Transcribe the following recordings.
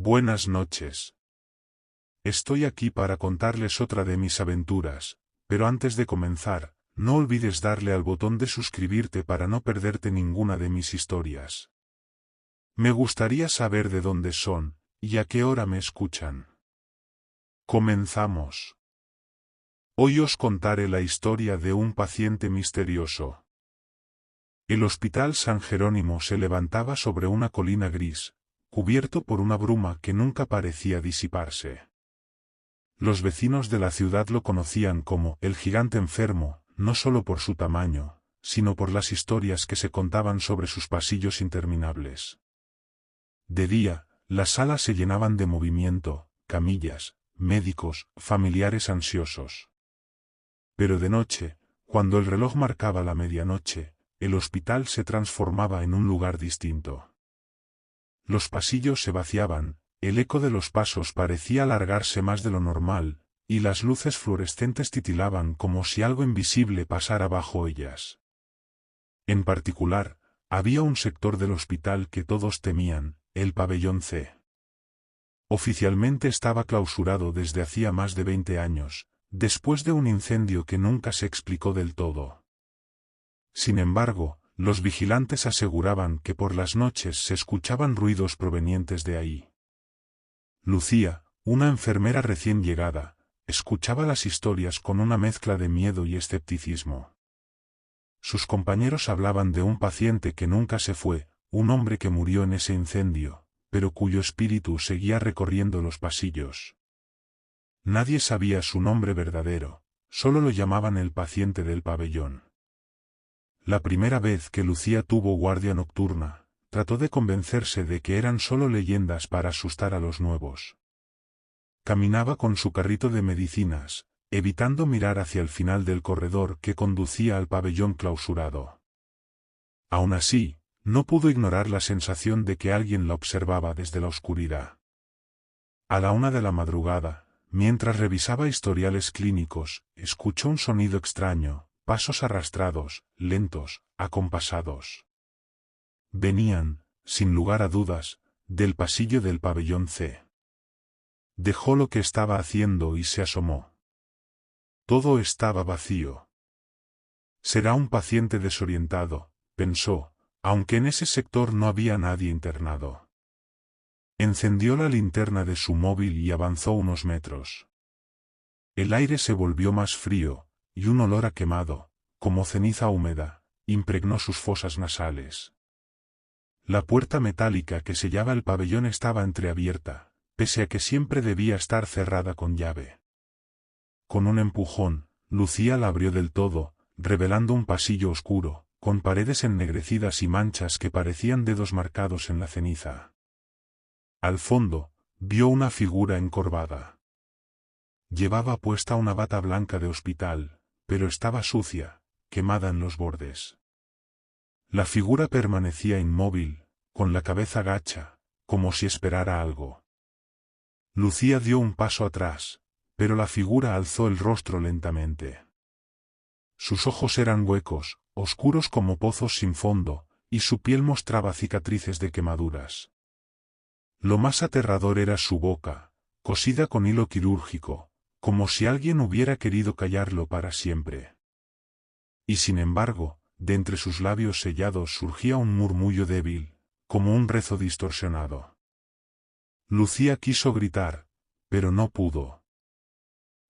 Buenas noches. Estoy aquí para contarles otra de mis aventuras, pero antes de comenzar, no olvides darle al botón de suscribirte para no perderte ninguna de mis historias. Me gustaría saber de dónde son, y a qué hora me escuchan. Comenzamos. Hoy os contaré la historia de un paciente misterioso. El Hospital San Jerónimo se levantaba sobre una colina gris, cubierto por una bruma que nunca parecía disiparse. Los vecinos de la ciudad lo conocían como el gigante enfermo, no solo por su tamaño, sino por las historias que se contaban sobre sus pasillos interminables. De día, las salas se llenaban de movimiento, camillas, médicos, familiares ansiosos. Pero de noche, cuando el reloj marcaba la medianoche, el hospital se transformaba en un lugar distinto. Los pasillos se vaciaban, el eco de los pasos parecía alargarse más de lo normal, y las luces fluorescentes titilaban como si algo invisible pasara bajo ellas. En particular, había un sector del hospital que todos temían, el pabellón C. Oficialmente estaba clausurado desde hacía más de 20 años, después de un incendio que nunca se explicó del todo. Sin embargo, los vigilantes aseguraban que por las noches se escuchaban ruidos provenientes de ahí. Lucía, una enfermera recién llegada, escuchaba las historias con una mezcla de miedo y escepticismo. Sus compañeros hablaban de un paciente que nunca se fue, un hombre que murió en ese incendio, pero cuyo espíritu seguía recorriendo los pasillos. Nadie sabía su nombre verdadero, solo lo llamaban el paciente del pabellón. La primera vez que Lucía tuvo guardia nocturna, trató de convencerse de que eran solo leyendas para asustar a los nuevos. Caminaba con su carrito de medicinas, evitando mirar hacia el final del corredor que conducía al pabellón clausurado. Aún así, no pudo ignorar la sensación de que alguien la observaba desde la oscuridad. A la 1 de la madrugada, mientras revisaba historiales clínicos, escuchó un sonido extraño. Pasos arrastrados, lentos, acompasados. Venían, sin lugar a dudas, del pasillo del pabellón C. Dejó lo que estaba haciendo y se asomó. Todo estaba vacío. Será un paciente desorientado, pensó, aunque en ese sector no había nadie internado. Encendió la linterna de su móvil y avanzó unos metros. El aire se volvió más frío, y un olor a quemado, como ceniza húmeda, impregnó sus fosas nasales. La puerta metálica que sellaba el pabellón estaba entreabierta, pese a que siempre debía estar cerrada con llave. Con un empujón, Lucía la abrió del todo, revelando un pasillo oscuro, con paredes ennegrecidas y manchas que parecían dedos marcados en la ceniza. Al fondo, vio una figura encorvada. Llevaba puesta una bata blanca de hospital, pero estaba sucia, quemada en los bordes. La figura permanecía inmóvil, con la cabeza gacha, como si esperara algo. Lucía dio un paso atrás, pero la figura alzó el rostro lentamente. Sus ojos eran huecos, oscuros como pozos sin fondo, y su piel mostraba cicatrices de quemaduras. Lo más aterrador era su boca, cosida con hilo quirúrgico, como si alguien hubiera querido callarlo para siempre. Y sin embargo, de entre sus labios sellados surgía un murmullo débil, como un rezo distorsionado. Lucía quiso gritar, pero no pudo.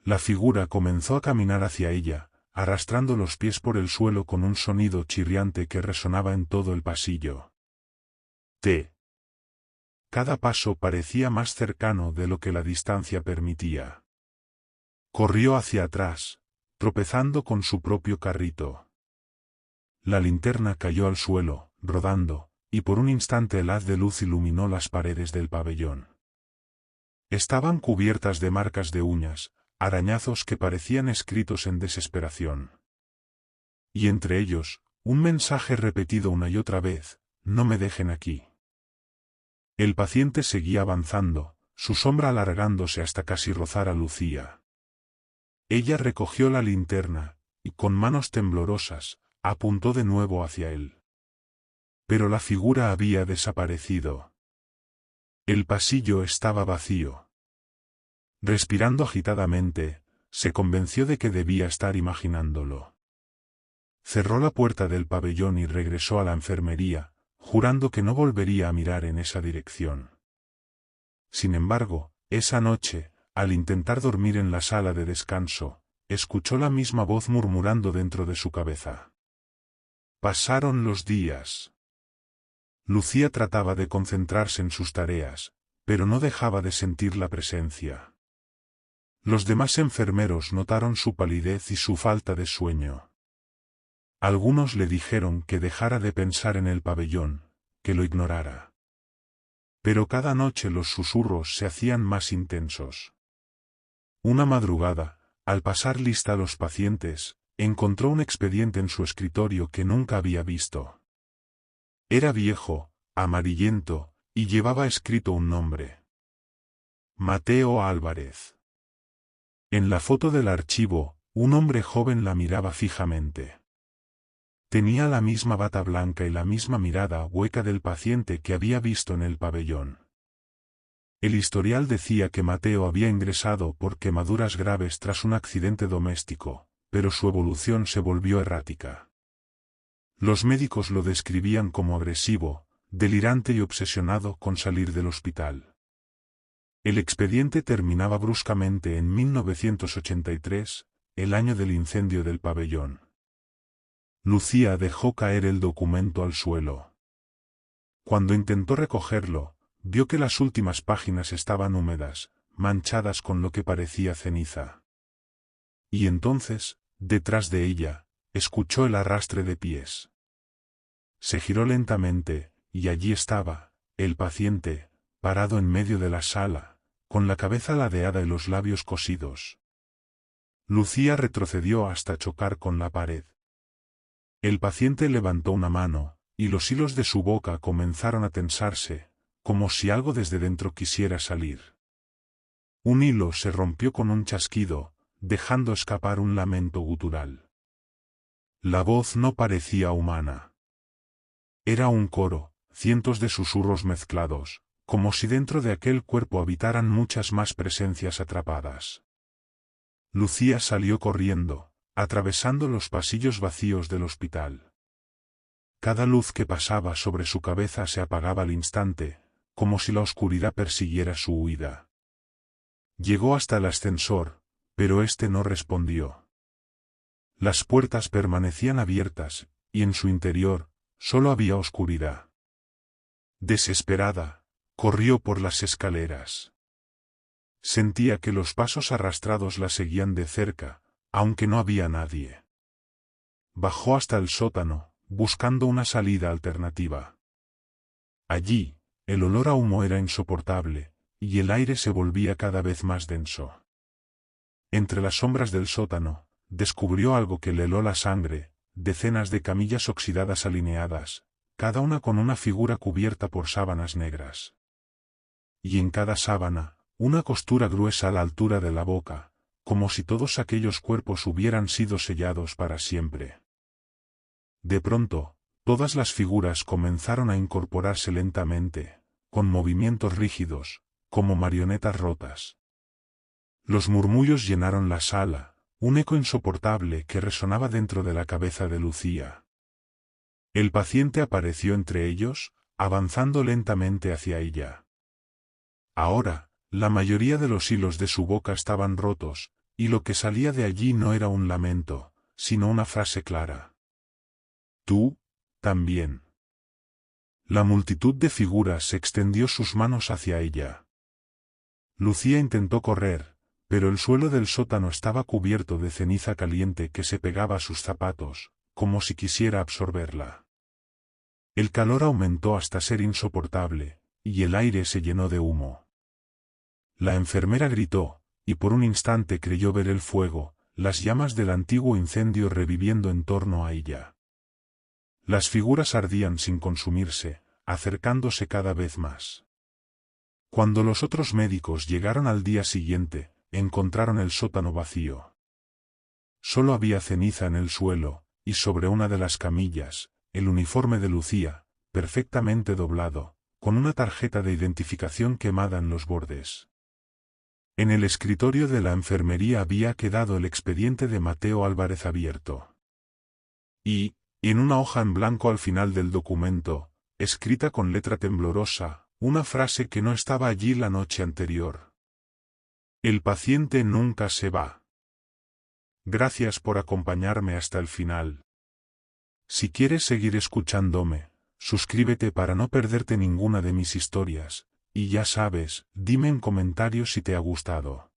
La figura comenzó a caminar hacia ella, arrastrando los pies por el suelo con un sonido chirriante que resonaba en todo el pasillo. Cada paso parecía más cercano de lo que la distancia permitía. Corrió hacia atrás, tropezando con su propio carrito. La linterna cayó al suelo, rodando, y por un instante el haz de luz iluminó las paredes del pabellón. Estaban cubiertas de marcas de uñas, arañazos que parecían escritos en desesperación. Y entre ellos, un mensaje repetido una y otra vez: «No me dejen aquí». El paciente seguía avanzando, su sombra alargándose hasta casi rozar a Lucía. Ella recogió la linterna, y con manos temblorosas, apuntó de nuevo hacia él. Pero la figura había desaparecido. El pasillo estaba vacío. Respirando agitadamente, se convenció de que debía estar imaginándolo. Cerró la puerta del pabellón y regresó a la enfermería, jurando que no volvería a mirar en esa dirección. Sin embargo, esa noche, al intentar dormir en la sala de descanso, escuchó la misma voz murmurando dentro de su cabeza. Pasaron los días. Lucía trataba de concentrarse en sus tareas, pero no dejaba de sentir la presencia. Los demás enfermeros notaron su palidez y su falta de sueño. Algunos le dijeron que dejara de pensar en el pabellón, que lo ignorara. Pero cada noche los susurros se hacían más intensos. Una madrugada, al pasar lista a los pacientes, encontró un expediente en su escritorio que nunca había visto. Era viejo, amarillento, y llevaba escrito un nombre. Mateo Álvarez. En la foto del archivo, un hombre joven la miraba fijamente. Tenía la misma bata blanca y la misma mirada hueca del paciente que había visto en el pabellón. El historial decía que Mateo había ingresado por quemaduras graves tras un accidente doméstico, pero su evolución se volvió errática. Los médicos lo describían como agresivo, delirante y obsesionado con salir del hospital. El expediente terminaba bruscamente en 1983, el año del incendio del pabellón. Lucía dejó caer el documento al suelo. Cuando intentó recogerlo, vio que las últimas páginas estaban húmedas, manchadas con lo que parecía ceniza. Y entonces, detrás de ella, escuchó el arrastre de pies. Se giró lentamente, y allí estaba, el paciente, parado en medio de la sala, con la cabeza ladeada y los labios cosidos. Lucía retrocedió hasta chocar con la pared. El paciente levantó una mano, y los hilos de su boca comenzaron a tensarse, como si algo desde dentro quisiera salir. Un hilo se rompió con un chasquido, dejando escapar un lamento gutural. La voz no parecía humana. Era un coro, cientos de susurros mezclados, como si dentro de aquel cuerpo habitaran muchas más presencias atrapadas. Lucía salió corriendo, atravesando los pasillos vacíos del hospital. Cada luz que pasaba sobre su cabeza se apagaba al instante, como si la oscuridad persiguiera su huida. Llegó hasta el ascensor, pero éste no respondió. Las puertas permanecían abiertas, y en su interior, solo había oscuridad. Desesperada, corrió por las escaleras. Sentía que los pasos arrastrados la seguían de cerca, aunque no había nadie. Bajó hasta el sótano, buscando una salida alternativa. Allí, el olor a humo era insoportable, y el aire se volvía cada vez más denso. Entre las sombras del sótano, descubrió algo que le heló la sangre, decenas de camillas oxidadas alineadas, cada una con una figura cubierta por sábanas negras. Y en cada sábana, una costura gruesa a la altura de la boca, como si todos aquellos cuerpos hubieran sido sellados para siempre. De pronto, todas las figuras comenzaron a incorporarse lentamente, con movimientos rígidos, como marionetas rotas. Los murmullos llenaron la sala, un eco insoportable que resonaba dentro de la cabeza de Lucía. El paciente apareció entre ellos, avanzando lentamente hacia ella. Ahora, la mayoría de los hilos de su boca estaban rotos, y lo que salía de allí no era un lamento, sino una frase clara. Tú, también. La multitud de figuras extendió sus manos hacia ella. Lucía intentó correr, pero el suelo del sótano estaba cubierto de ceniza caliente que se pegaba a sus zapatos, como si quisiera absorberla. El calor aumentó hasta ser insoportable, y el aire se llenó de humo. La enfermera gritó, y por un instante creyó ver el fuego, las llamas del antiguo incendio reviviendo en torno a ella. Las figuras ardían sin consumirse, acercándose cada vez más. Cuando los otros médicos llegaron al día siguiente, encontraron el sótano vacío. Solo había ceniza en el suelo, y sobre una de las camillas, el uniforme de Lucía, perfectamente doblado, con una tarjeta de identificación quemada en los bordes. En el escritorio de la enfermería había quedado el expediente de Mateo Álvarez abierto. Y, en una hoja en blanco al final del documento, escrita con letra temblorosa, una frase que no estaba allí la noche anterior. El paciente nunca se va. Gracias por acompañarme hasta el final. Si quieres seguir escuchándome, suscríbete para no perderte ninguna de mis historias, y ya sabes, dime en comentarios si te ha gustado.